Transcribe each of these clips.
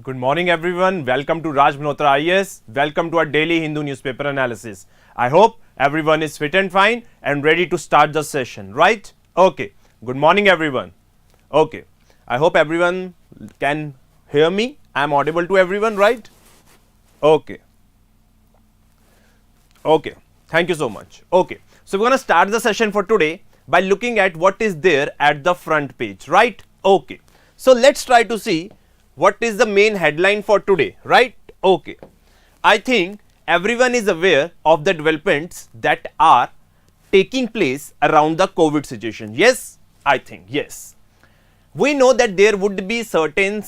Good morning everyone. Welcome to Raj Malhotra IAS. Welcome to our daily Hindu newspaper analysis. I hope everyone is fit and fine and ready to start the session, right? Okay. Good morning everyone. Okay. I hope everyone can hear me. I am audible to everyone, right? Okay. Okay. Thank you so much. Okay. So we're going to start the session for today by looking at what is there at the front page, right? Okay. So let's try to see what is the main headline for today, right? Okay. I think everyone is aware of the developments that are taking place around the COVID situation. Yes, I think yes. We know that there would be certain,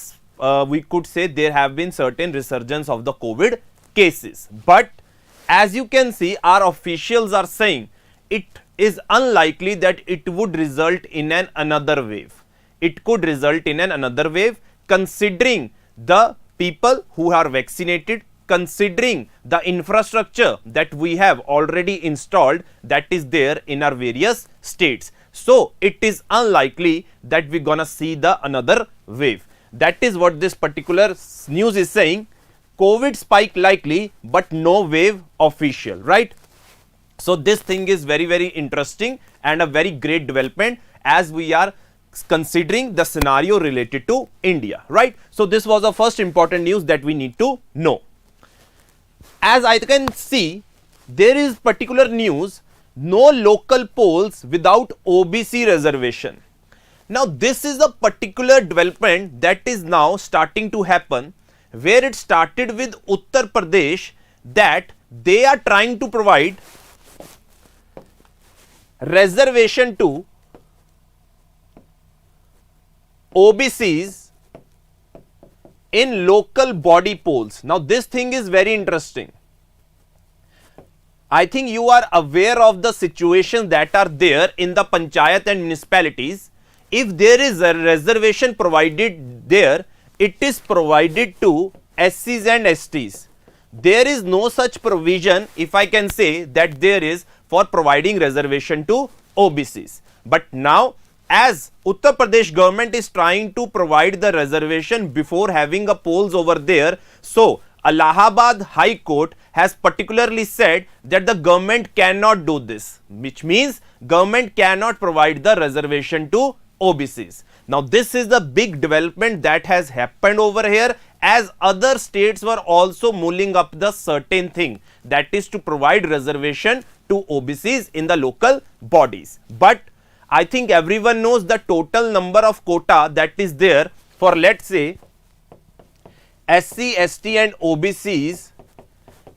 we could say there have been certain resurgence of the COVID cases. But as you can see, our officials are saying it is unlikely that it would result in another wave. It could result in another wave, considering the people who are vaccinated, considering the infrastructure that we have already installed that is there in our various states. So it is unlikely that we're gonna see the another wave. That is what this particular news is saying. COVID spike likely, but no wave official, right? So this thing is very interesting and a very great development as we are considering the scenario related to India, right? So this was the first important news that we need to know. As I can see, there is particular news, no local polls without OBC reservation. Now this is a particular development that is now starting to happen, where it started with Uttar Pradesh, that they are trying to provide reservation to OBCs in local body polls. Now this thing is very interesting. I think you are aware of the situations that are there in the panchayat and municipalities. If there is a reservation provided there, it is provided to SCs and STs. There is no such provision, if I can say, that there is for providing reservation to OBCs. But now, as Uttar Pradesh government is trying to provide the reservation before having a polls over there, so Allahabad High Court has particularly said that the government cannot do this, which means government cannot provide the reservation to OBCs. Now this is the big development that has happened over here, as other states were also mulling up the certain thing, that is to provide reservation to OBCs in the local bodies. But I think everyone knows the total number of quota that is there for, let's say, SC, ST and OBCs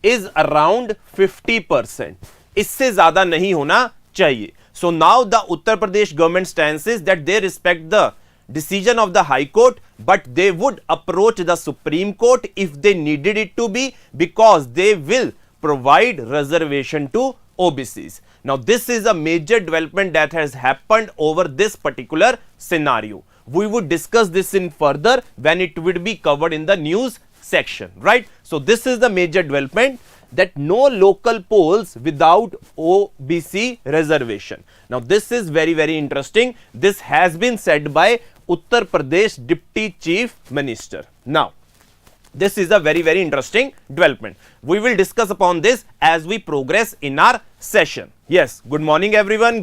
is around 50%. इससे ज़्यादा नहीं होना चाहिए. So now the Uttar Pradesh government stance is that they respect the decision of the High Court, but they would approach the Supreme Court if they needed it to be, because they will provide reservation to OBCs. Now this is a major development that has happened over this particular scenario. We would discuss this in further when it would be covered in the news section, right? So this is the major development, that no local polls without OBC reservation. Now this is very interesting. This has been said by Uttar Pradesh Deputy Chief Minister. Now this is a very interesting development. We will discuss upon this as we progress in our session. Yes, good morning everyone,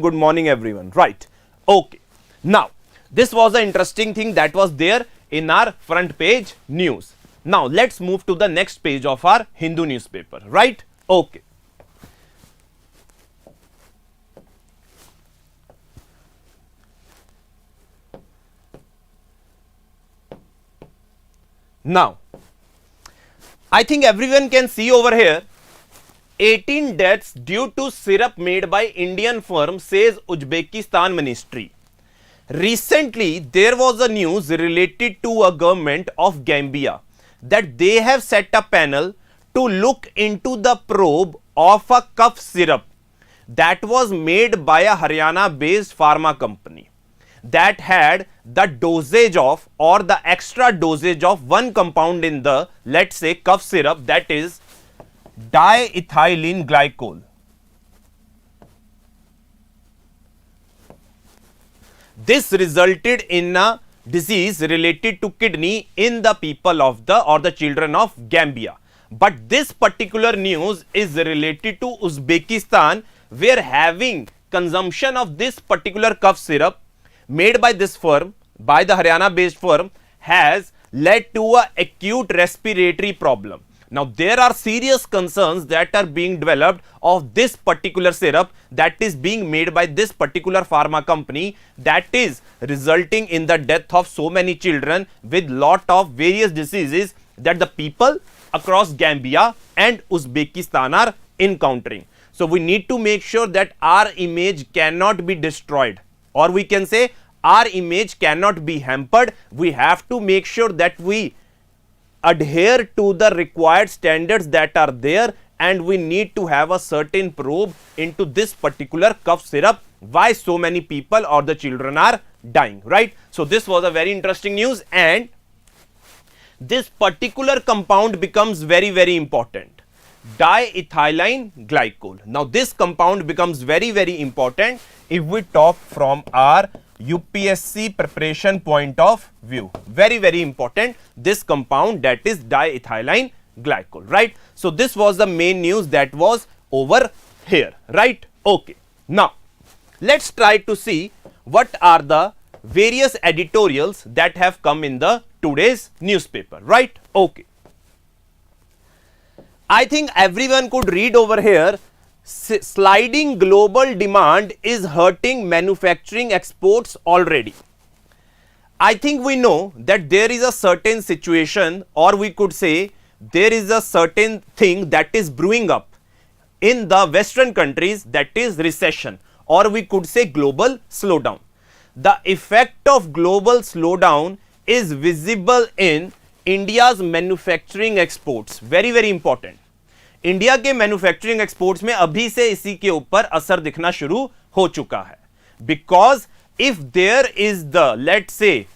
right? Okay. Now this was an interesting thing that was there in our front page news. Now let's move to the next page of our Hindu newspaper, right? Okay. Now I think everyone can see over here, 18 deaths due to syrup made by Indian firm, says Uzbekistan ministry. Recently there was a news related to a government of Gambia that they have set a panel to look into the probe of a cough syrup that was made by a Haryana based pharma company that had the dosage of, or the extra dosage of, one compound in the, let's say, cough syrup, that is diethylene glycol. This resulted in a disease related to kidney in the people of the or the children of Gambia. But this particular news is related to Uzbekistan, where having consumption of this particular cough syrup made by this firm, by the Haryana based firm, has led to a acute respiratory problem. Now there are serious concerns that are being developed of this particular syrup that is being made by this particular pharma company, that is resulting in the death of so many children with lot of various diseases that the people across Gambia and Uzbekistan are encountering. So we need to make sure that our image cannot be destroyed, or we can say our image cannot be hampered. We have to make sure that we adhere to the required standards that are there, and we need to have a certain probe into this particular cough syrup, why so many people or the children are dying, right? So this was a very interesting news, and this particular compound becomes very, very important, diethylene glycol. Now this compound becomes very, very important if we talk from our UPSC preparation point of view. Very, very important, this compound, that is diethylene glycol, right? So this was the main news that was over here, right? Okay, now let's try to see what are the various editorials that have come in the today's newspaper, right? Okay, I think everyone could read over here, sliding global demand is hurting manufacturing exports already. I think we know that there is a certain situation, or we could say there is a certain thing that is brewing up in the Western countries, that is recession, or we could say global slowdown. The effect of global slowdown is visible in India's manufacturing exports. Very, very important. India के manufacturing exports में अभी से इसी के ऊपर असर दिखना शुरू हो चुका है, because if there is the late से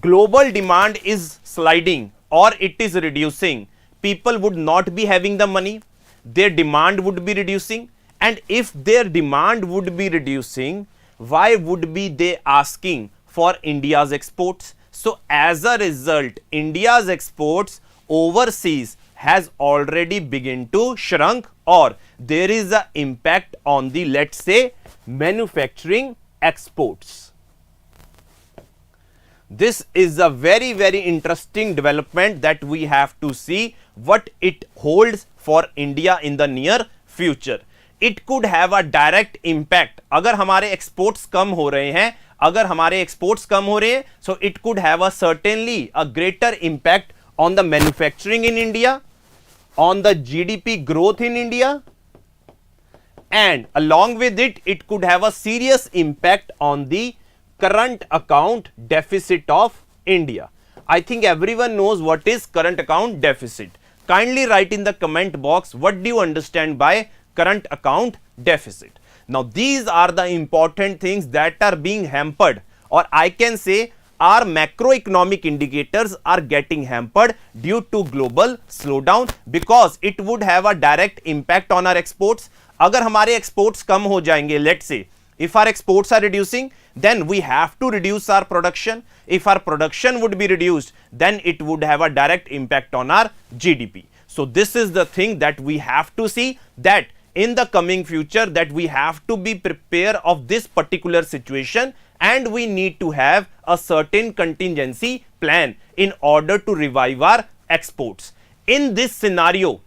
global demand is sliding or it is reducing, people would not be having the money, their demand would be reducing, and if their demand would be reducing, why would be they asking for India's exports? So as a result, India's exports overseas has already begun to shrunk, or there is an impact on the, let's say, manufacturing exports. This is a very, very interesting development that we have to see what it holds for India in the near future. It could have a direct impact. अगर हमारे exports कम हो रहे हैं, अगर हमारे exports कम हो रहे हैं, so it could have a certainly a greater impact on the manufacturing in India, on the GDP growth in India, and along with it, it could have a serious impact on the current account deficit of India. I think everyone knows what is current account deficit. Kindly write in the comment box, what do you understand by current account deficit? Now these are the important things that are being hampered, or I can say our macroeconomic indicators are getting hampered due to global slowdown, because it would have a direct impact on our exports. अगर हमारे exports कम हो जाएंगे, let's say if our exports are reducing, then we have to reduce our production. If our production would be reduced, then it would have a direct impact on our GDP. So this is the thing that we have to see, that in the coming future, that we have to be prepared of this particular situation, and we need to have a certain contingency plan in order to revive our exports. In this scenario,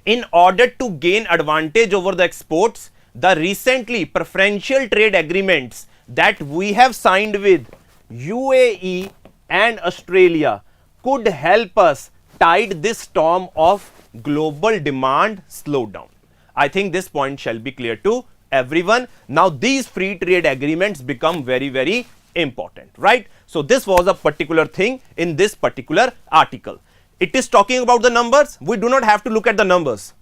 in order to gain advantage over the exports, the recently preferential trade agreements that we have signed with UAE and Australia could help us tide this storm of global demand slowdown. I think this point shall be clear to everyone. Now these free trade agreements become very, very important, right? So this was a particular thing in this particular article. It is talking about the numbers. We do not have to look at the numbers.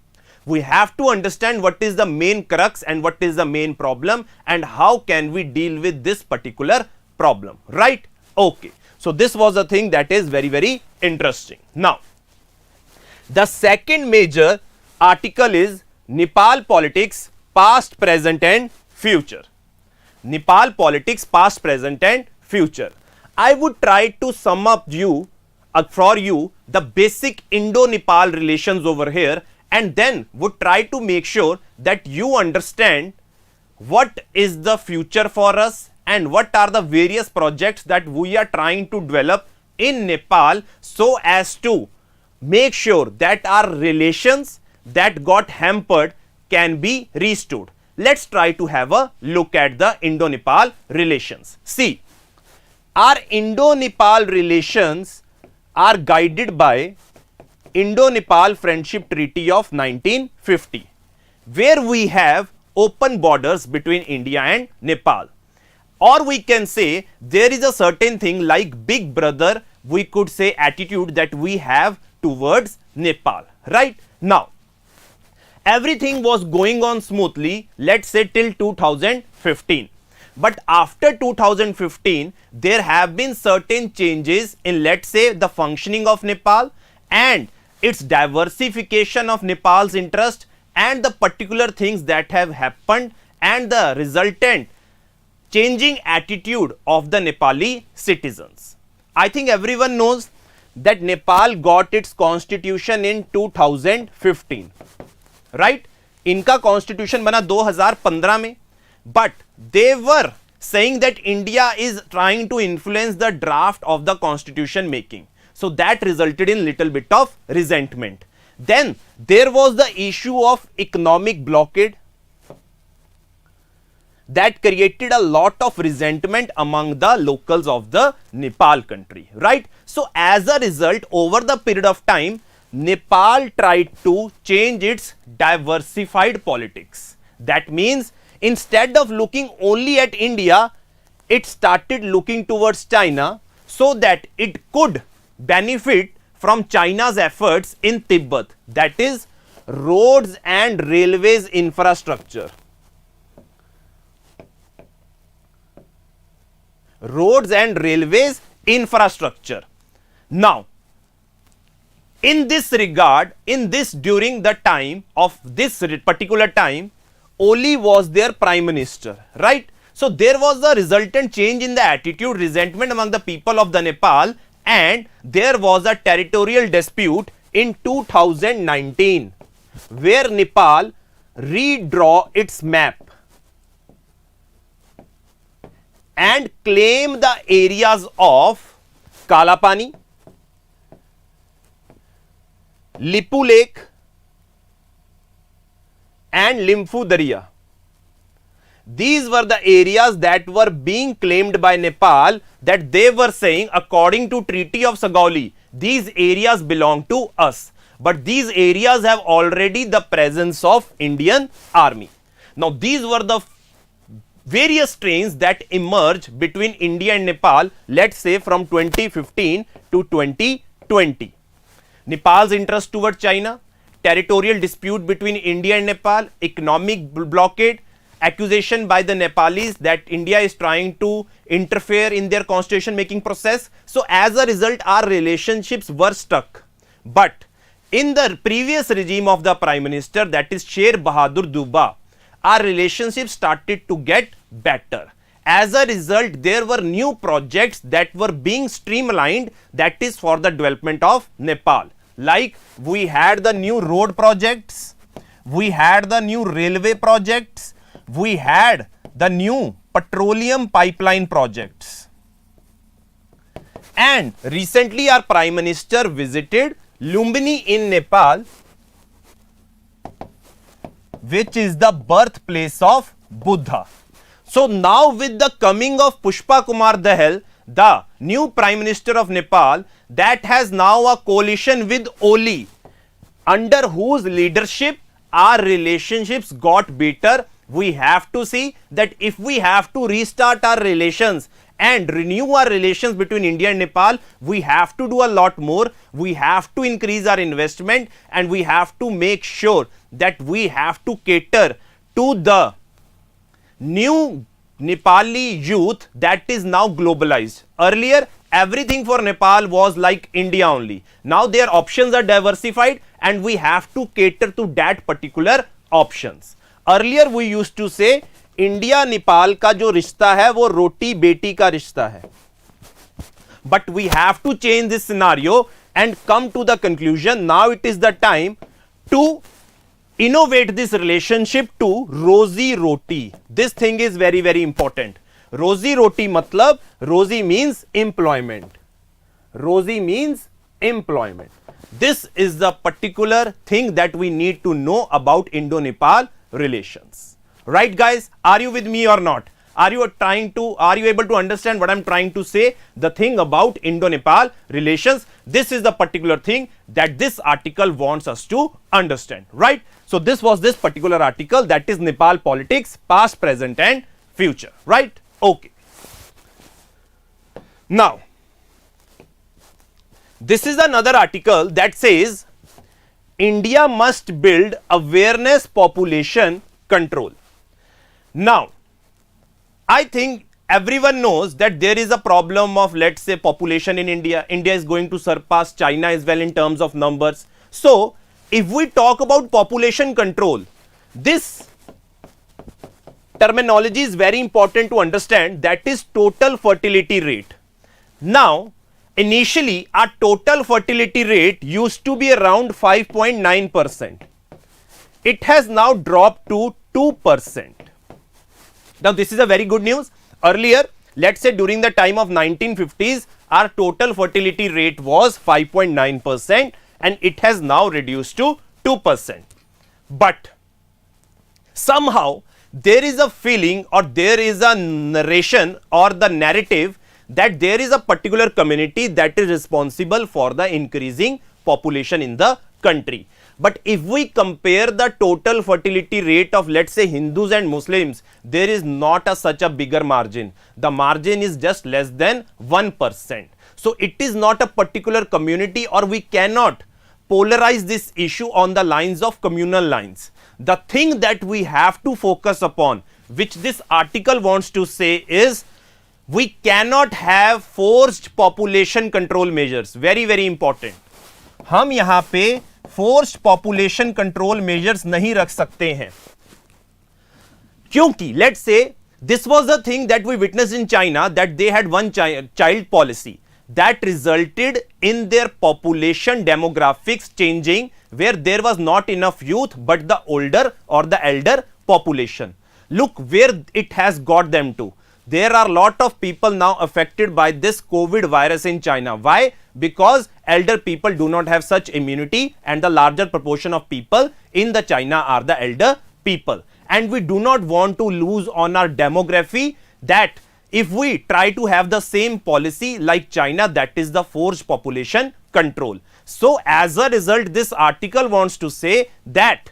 We have to understand what is the main crux and what is the main problem, and how can we deal with this particular problem, right? Okay. So this was a thing that is very, very interesting. Now, the second major article is Nepal politics, past, present and future. Nepal politics, past, present and future. I would try to sum up for you the basic Indo-Nepal relations over here, and then would try to make sure that you understand what is the future for us and what are the various projects that we are trying to develop in Nepal, so as to make sure that our relations that got hampered can be restored. Let's try to have a look at the Indo-Nepal relations. See, our Indo-Nepal relations are guided by Indo-Nepal Friendship Treaty of 1950, where we have open borders between India and Nepal. Or we can say there is a certain thing like big brother, we could say, attitude that we have towards Nepal, right? Now, everything was going on smoothly, let's say till 2015. But after 2015, there have been certain changes in, let's say, the functioning of Nepal and its diversification of Nepal's interest and the particular things that have happened and the resultant changing attitude of the Nepali citizens. I think everyone knows that Nepal got its constitution in 2015, right? इनका constitution बना 2015 में, but they were saying that India is trying to influence the draft of the constitution making. So that resulted in little bit of resentment. Then there was the issue of economic blockade that created a lot of resentment among the locals of the Nepal country, right? So as a result, over the period of time, Nepal tried to change its diversified politics. That means instead of looking only at India, it started looking towards China so that it could benefit from China's efforts in Tibet, that is roads and railways infrastructure. Roads and railways infrastructure. Now, in this regard, during the time of this particular time, Oli was their prime minister, right? So there was a resultant change in the attitude, resentment among the people of the Nepal, and there was a territorial dispute in 2019 where Nepal redraw its map and claim the areas of Kalapani, Lipu Lake and Limphu Darya. These were the areas that were being claimed by Nepal, that they were saying, according to Treaty of Sagauli, these areas belong to us. But these areas have already the presence of Indian army. Now these were the various strains that emerged between India and Nepal, let's say from 2015 to 2020. Nepal's interest toward China, territorial dispute between India and Nepal, economic blockade, accusation by the Nepalis that India is trying to interfere in their constitution making process. So as a result, our relationships were stuck. But in the previous regime of the Prime Minister, that is Sher Bahadur Duba, our relationship started to get better. As a result, there were new projects that were being streamlined, that is for the development of Nepal. Like we had the new road projects, we had the new railway projects, we had the new petroleum pipeline projects. And recently our Prime Minister visited Lumbini in Nepal, which is the birthplace of Buddha. So now with the coming of Pushpa Kumar Dahal, the new Prime Minister of Nepal, that has now a coalition with Oli, under whose leadership our relationships got better. We have to see that if we have to restart our relations and renew our relations between India and Nepal, we have to do a lot more. We have to increase our investment and we have to make sure that we have to cater to the new Nepali youth that is now globalized. Earlier, everything for Nepal was like India only. Now their options are diversified and we have to cater to that particular options. Earlier we used to say India Nepal का जो रिश्ता है वो रोटी बेटी का रिश्ता है. but we have to change this scenario and come to the conclusion now it is the time to innovate this relationship to rosy roti. This thing is very, very important. Rosy roti matlab, rosy means employment. Rosy means employment. This is the particular thing that we need to know about Indo-Nepal relations. Right guys, are you with me or not? Are you able to understand what I am trying to say? The thing about Indo-Nepal relations, this is the particular thing that this article wants us to understand, right? So this was this particular article, that is Nepal politics, past, present and future, right? Okay. Now, this is another article that says India must build awareness population control. Now, I think everyone knows that there is a problem of, let's say, population in India. India is going to surpass China as well in terms of numbers. So, if we talk about population control, this terminology is very important to understand, that is total fertility rate. Now, initially our total fertility rate used to be around 5.9%. It has now dropped to 2%. Now this is a very good news. Earlier, let's say during the time of 1950s, our total fertility rate was 5.9% and it has now reduced to 2%. But somehow there is a feeling or there is a narration or the narrative that there is a particular community that is responsible for the increasing population in the country. But if we compare the total fertility rate of, let's say, Hindus and Muslims, there is not such a bigger margin. The margin is just less than 1%. So it is not a particular community, or we cannot polarize this issue on the lines of communal lines. The thing that we have to focus upon, which this article wants to say, is we cannot have forced population control measures. Very, very important. हम यहाँ पे forced population control measures नहीं रख सकते हैं, क्योंकि let's say this was the thing that we witnessed in China, that they had one child policy that resulted in their population demographics changing, where there was not enough youth but the older or the elder population. Look where it has got them to. There are a lot of people now affected by this COVID virus in China. Why? Because elder people do not have such immunity, and the larger proportion of people in the China are the elder people. And we do not want to lose on our demography, that if we try to have the same policy like China, that is the forced population control. So as a result, this article wants to say that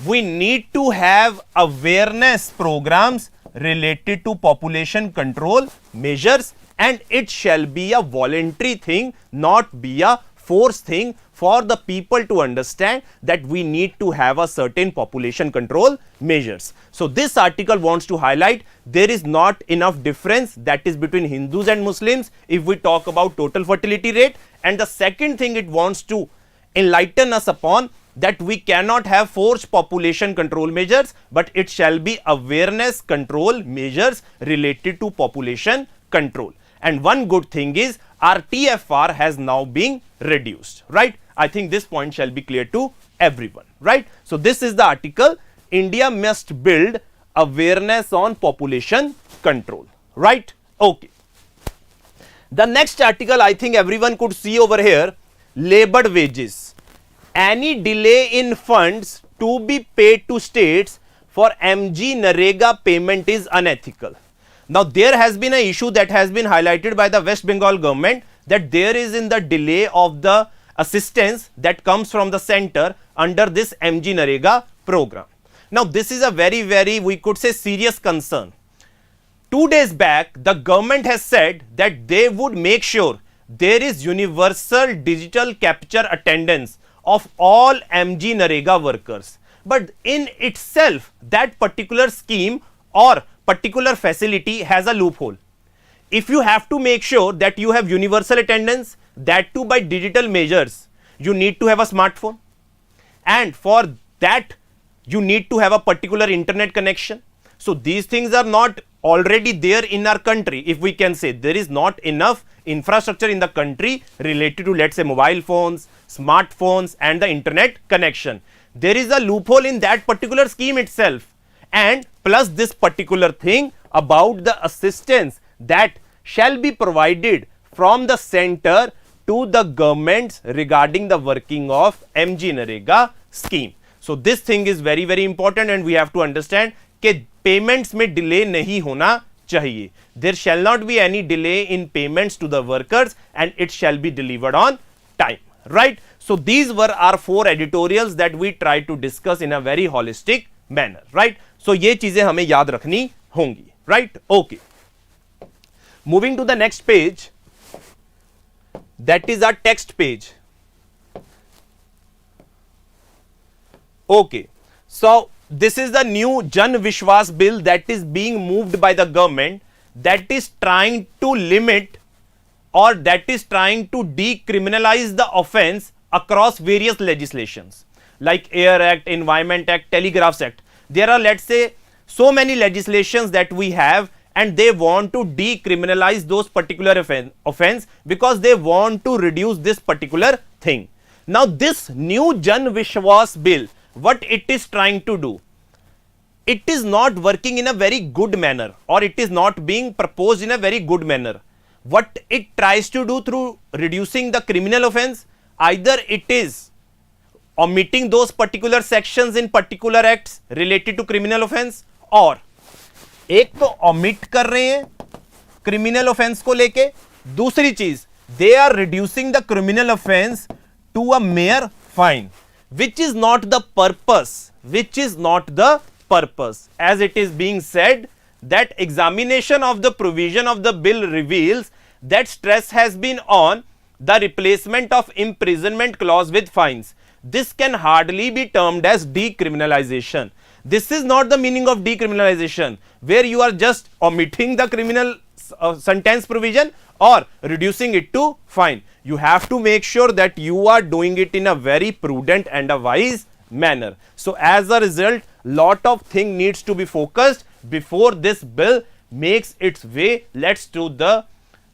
we need to have awareness programs related to population control measures, and it shall be a voluntary thing, not be a forced thing, for the people to understand that we need to have a certain population control measures. So this article wants to highlight there is not enough difference that is between Hindus and Muslims if we talk about total fertility rate. And the second thing it wants to enlighten us upon, that we cannot have forced population control measures, but it shall be awareness control measures related to population control. And one good thing is our TFR has now been reduced, right? I think this point shall be clear to everyone, right? So this is the article, India must build awareness on population control, right? Okay. The next article I think everyone could see over here, labored wages. Any delay in funds to be paid to states for MGNREGA payment is unethical. Now there has been an issue that has been highlighted by the West Bengal government, that there is in the delay of the assistance that comes from the center under this MGNREGA program. Now this is a very, we could say, serious concern. 2 days back, the government has said that they would make sure there is universal digital capture attendance of all MGNREGA workers. But in itself, that particular scheme or particular facility has a loophole. If you have to make sure that you have universal attendance, that too by digital measures, you need to have a smartphone, and for that you need to have a particular internet connection. So these things are not already there in our country. If we can say there is not enough infrastructure in the country related to, let's say, mobile phones, smartphones and the internet connection. There is a loophole in that particular scheme itself, and plus this particular thing about the assistance that shall be provided from the center to the governments regarding the working of MGNREGA scheme. So this thing is very very important, and we have to understand कि payments में delay नहीं होना चाहिए. There shall not be any delay in payments to the workers, and it shall be delivered on time, right? So these were our 4 editorials that we tried to discuss in a very holistic manner, right? So ये चीजें हमें याद रखनी होंगी, right? Okay. Moving to the next page, that is our text page. Okay, so this is the new Jan Vishwas bill that is being moved by the government, that is trying to limit or that is trying to decriminalize the offence across various legislations like Air Act, Environment Act, Telegraphs Act. There are, let's say, so many legislations that we have, and they want to decriminalize those particular offence because they want to reduce this particular thing. Now this new Jan Vishwas bill, what it is trying to do, it is not working in a very good manner, or it is not being proposed in a very good manner. What it tries to do through reducing the criminal offence, either it is omitting those particular sections in particular acts related to criminal offence, or एक तो omit कर रहे हैं criminal offence को लेके, दूसरी चीज they are reducing the criminal offence to a mere fine, which is not the purpose, as it is being said that examination of the provision of the bill reveals that stress has been on the replacement of imprisonment clause with fines. This can hardly be termed as decriminalization. This is not the meaning of decriminalization, where you are just omitting the criminal sentence provision or reducing it to fine. You have to make sure that you are doing it in a very prudent and a wise manner. So as a result, lot of thing needs to be focused before this bill makes its way, let's say to the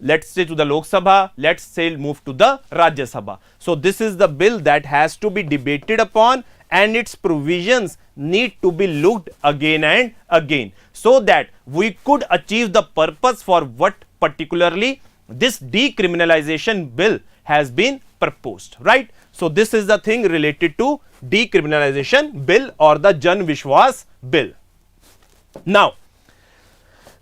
Lok Sabha, let's say move to the Rajya Sabha. So this is the bill that has to be debated upon, and its provisions need to be looked again and again, so that we could achieve the purpose for what particularly this decriminalization bill has been proposed, right? So this is the thing related to decriminalization bill or the Jan Vishwas bill. Now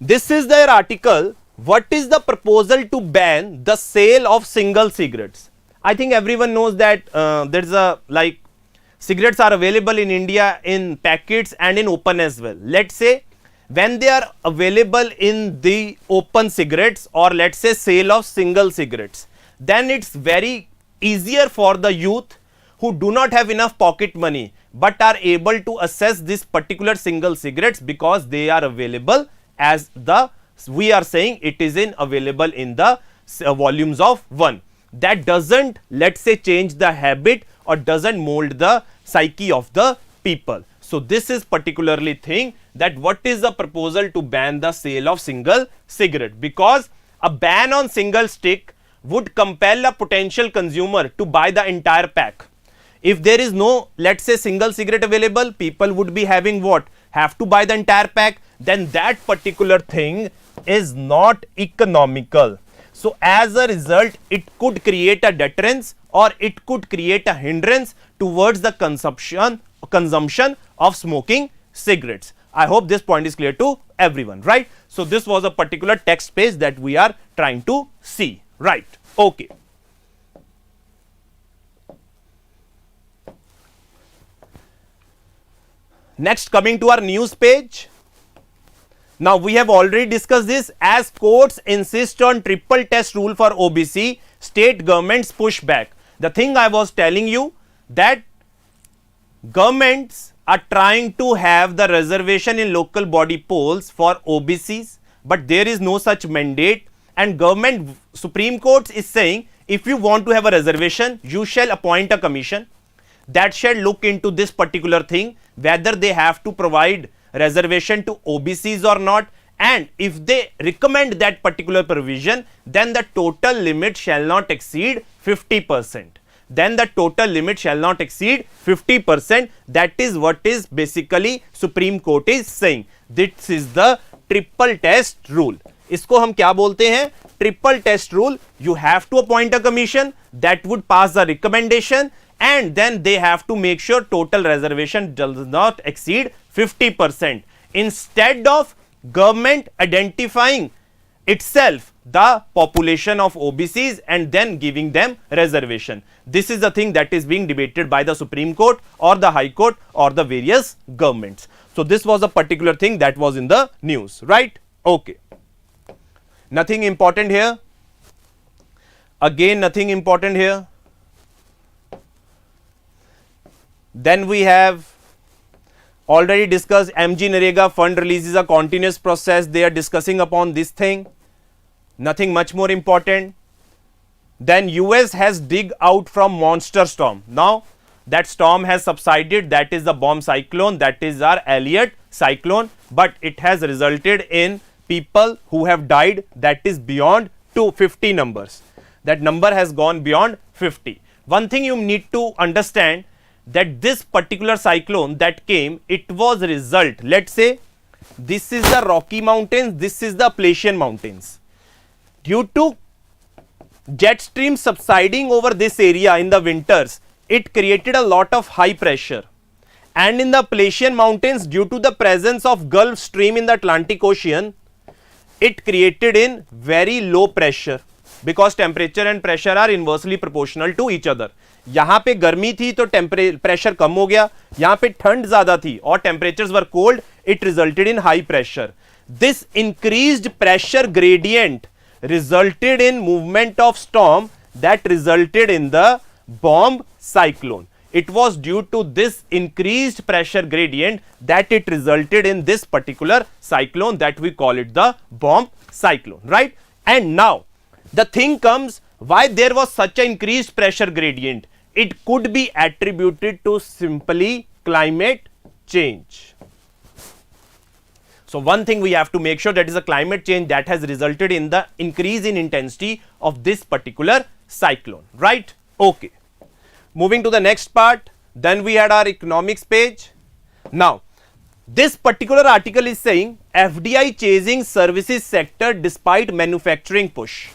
this is their article. What is the proposal to ban the sale of single cigarettes? I think everyone knows that there is a cigarettes are available in India in packets and in open as well. Let's say when they are available in the open cigarettes, or let's say sale of single cigarettes, then it's very easier for the youth who do not have enough pocket money but are able to access this particular single cigarettes, because they are available as we are saying it is available in the volumes of 1. That doesn't, let's say, change the habit or doesn't mold the psyche of the people. So this is particularly thing that what is the proposal to ban the sale of single cigarette, because a ban on single stick would compel a potential consumer to buy the entire pack. If there is no, let's say, single cigarette available, people would be having what? Have to buy the entire pack. Then that particular thing is not economical. So as a result, it could create a deterrence, or it could create a hindrance towards the consumption of smoking cigarettes. I hope this point is clear to everyone, right? So this was a particular text page that we are trying to see, right? Okay. Next, coming to our news page. Now we have already discussed this. As courts insist on triple test rule for OBC, state governments push back. The thing I was telling you, that governments are trying to have the reservation in local body polls for OBCs, but there is no such mandate, and government Supreme Court is saying if you want to have a reservation, you shall appoint a commission that shall look into this particular thing, whether they have to provide reservation to OBCs or not, and if they recommend that particular provision, then the total limit shall not exceed 50%. Then the total limit shall not exceed 50%. That is what is basically Supreme Court is saying. This is the triple test rule. इसको हम क्या बोलते हैं? Triple test rule. You have to appoint a commission that would pass the recommendation, and then they have to make sure total reservation does not exceed 50%. Instead of government identifying itself the population of OBCs and then giving them reservation. This is the thing that is being debated by the Supreme Court or the High Court or the various governments. So this was a particular thing that was in the news, right? Okay. Nothing important here. Again, nothing important here. Then we have already discussed MGNREGA Fund releases a continuous process. They are discussing upon this thing. Nothing much more important. Then US has dig out from monster storm. Now that storm has subsided. That is the bomb cyclone. That is our Elliott cyclone. But it has resulted in people who have died. That is beyond 250 numbers. That number has gone beyond 50. One thing you need to understand, that this particular cyclone that came, it was a result. Let's say this is the Rocky Mountains, this is the Appalachian Mountains. Due to jet stream subsiding over this area in the winters, it created a lot of high pressure. And in the Appalachian Mountains, due to the presence of Gulf Stream in the Atlantic Ocean, it created in very low pressure, because temperature and pressure are inversely proportional to each other. यहाँ पे गर्मी थी तो pressure कम हो गया, यहाँ पे ठंड ज्यादा थी और temperatures were cold, it resulted in high pressure. This increased pressure gradient resulted in movement of storm that resulted in the bomb cyclone. It was due to this increased pressure gradient that it resulted in this particular cyclone that we call it the bomb cyclone, right? And now the thing comes, why there was such an increased pressure gradient? It could be attributed to simply climate change. So one thing we have to make sure, that is a climate change that has resulted in the increase in intensity of this particular cyclone, right? Okay. Moving to the next part, then we had our economics page. Now, this particular article is saying FDI chasing services sector despite manufacturing push.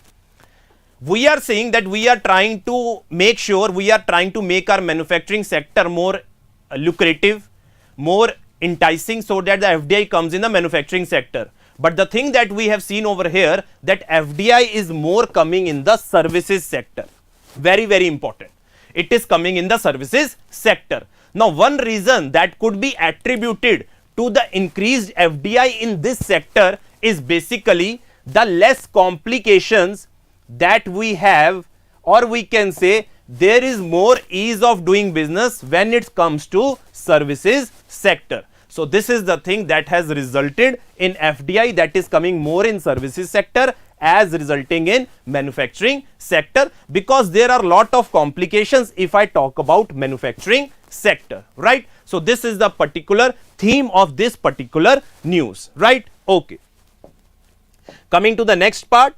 We are saying that we are trying to make sure, we are trying to make our manufacturing sector more lucrative, more enticing, so that the FDI comes in the manufacturing sector. But the thing that we have seen over here, that FDI is more coming in the services sector. Very, very important. It is coming in the services sector. Now, one reason that could be attributed to the increased FDI in this sector is basically the less complications that we have, or we can say there is more ease of doing business when it comes to services sector. So this is the thing that has resulted in FDI that is coming more in services sector as resulting in manufacturing sector, because there are lot of complications if I talk about manufacturing sector, right? So this is the particular theme of this particular news, right? Okay. Coming to the next part.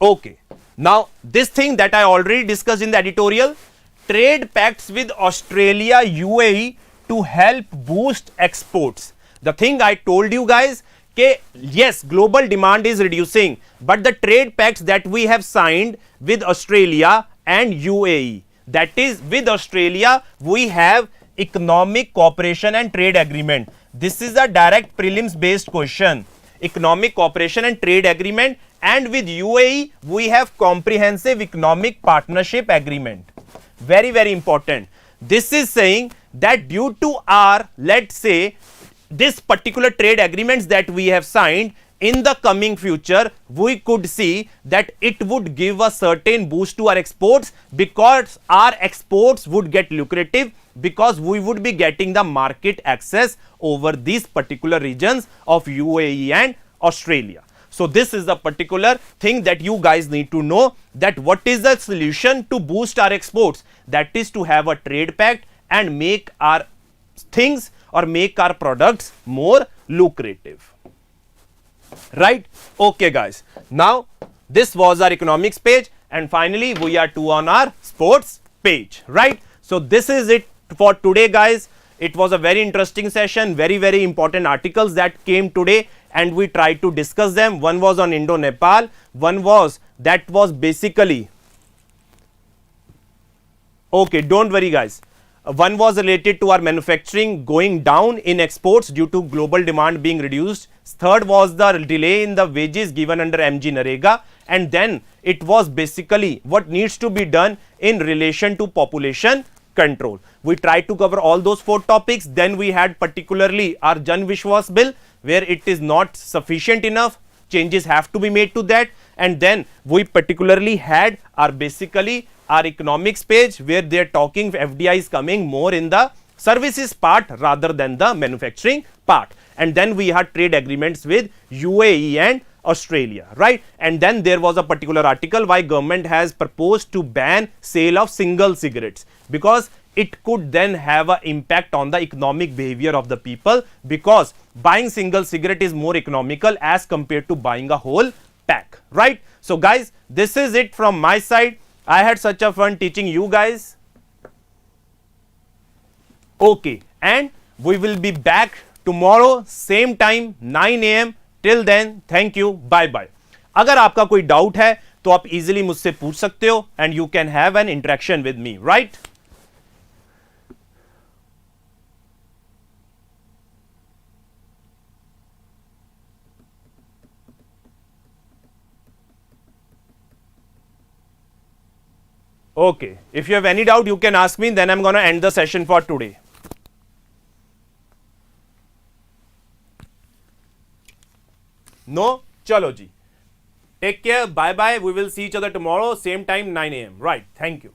Okay, now this thing that I already discussed in the editorial, trade pacts with Australia, UAE to help boost exports. The thing I told you guys, okay, yes, global demand is reducing, but the trade pacts that we have signed with Australia and UAE, that is with Australia, we have economic cooperation and trade agreement. This is a direct prelims based question. Economic cooperation and trade agreement, and with UAE we have comprehensive economic partnership agreement. Very, very important. This is saying that due to our, let's say, this particular trade agreements that we have signed, in the coming future we could see that it would give a certain boost to our exports, because our exports would get lucrative, because we would be getting the market access over these particular regions of UAE and Australia. So this is the particular thing that you guys need to know, that what is the solution to boost our exports? That is to have a trade pact and make our things or make our products more lucrative. Right? Okay, guys. Now, this was our economics page, and finally, we are on our sports page. Right? So, this is it for today, guys. It was a very interesting session, very important articles that came today, and we tried to discuss them. One was on Indo-Nepal, one was basically, okay, don't worry, guys. One was related to our manufacturing going down in exports due to global demand being reduced. Third was the delay in the wages given under MGNREGA, and then it was basically what needs to be done in relation to population control. We tried to cover all those 4 topics. Then we had particularly our Jan Vishwas bill, where it is not sufficient enough, changes have to be made to that. And then we particularly had our basically our economics page, where they are talking FDI is coming more in the services part rather than the manufacturing part. And then we had trade agreements with UAE and Australia, right? And then there was a particular article why government has proposed to ban sale of single cigarettes, because it could then have an impact on the economic behavior of the people, because buying single cigarette is more economical as compared to buying a whole pack, right? So guys, this is it from my side. I had such a fun teaching you guys. Okay, and we will be back tomorrow same time 9 AM. Till then, thank you, bye bye. अगर आपका कोई doubt है तो आप easily मुझसे पूछ सकते हो, and you can have an interaction with me, right? Okay, if you have any doubt, you can ask me, then I'm going to end the session for today. No? Chalo ji. Take care. Bye bye. We will see each other tomorrow, same time 9 AM. Right. Thank you.